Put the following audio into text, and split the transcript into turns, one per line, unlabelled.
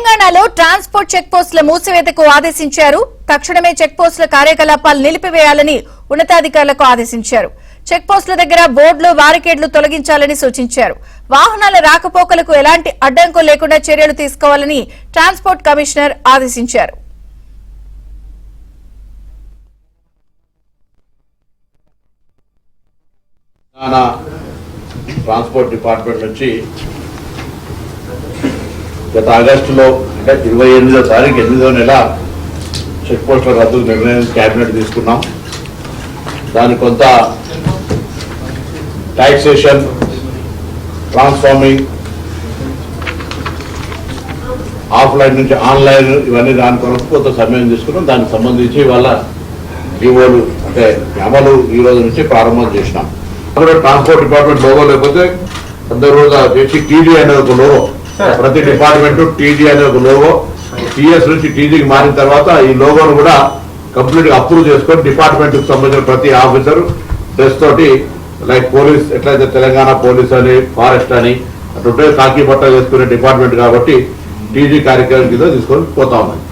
తెలంగాణలో transport check పోస్టుల మూసివేతకు ఆదేశించారు. తక్షణమే చెక్ పోస్టుల కార్యకలాపాలు నిలిపివేయాలని ఉన్నతాధికారులకు ఆదేశించారు. చెక్ పోస్టుల దగ్గర బోర్డులు బారికేడ్లు తొలగించాలని సూచించారు. వాహనాల రాకపోకలకు ఎలాంటి అడ్డంకులు లేకుండా చర్యలు తీసుకోవాలని ట్రాన్స్పోర్ట్ కమిషనర్ ఆదేశించారు.
ట్రాన్స్పోర్ట్ డిపార్ట్మెంట్ నుంచి గత ఆగస్టులో అంటే 28వ తారీఖు 8వ నెల చెక్ పోస్టుల రద్దు నిర్ణయం క్యాబినెట్ తీసుకున్నాం. దాని కొంత టాక్సేషన్, ట్రాన్స్ఫార్మింగ్, ఆఫ్లైన్ నుంచి ఆన్లైన్ ఇవన్నీ దాని కొరకు కొంత సమయం తీసుకున్నాం. దానికి సంబంధించి వాళ్ళ డిఓలు అంటే అమలు ఈ రోజు నుంచి ప్రారంభం చేసినాం. ట్రాన్స్పోర్ట్ డిపార్ట్మెంట్ లోగో లేకపోతే అందరూ చేసి టీడీ అనే ఒక లోగో, ప్రతి డిపార్ట్మెంట్ టీడీ అనే ఒక లోగో టీఎస్ నుంచి టీడీకి మారిన తర్వాత ఈ లోగోను కూడా కంప్లీట్ గా అప్రూవ్ చేసుకొని డిపార్ట్మెంట్ కు సంబంధించిన ప్రతి ఆఫీసర్ డ్రెస్ తోటి లైక్ పోలీస్ ఎట్లయితే తెలంగాణ పోలీస్ అని, ఫారెస్ట్ అని అటుంటే కాకి బట్ట వేసుకునే డిపార్ట్మెంట్ కాబట్టి టీడీ కార్యక్రమం కింద తీసుకొని పోతా ఉన్నాయి.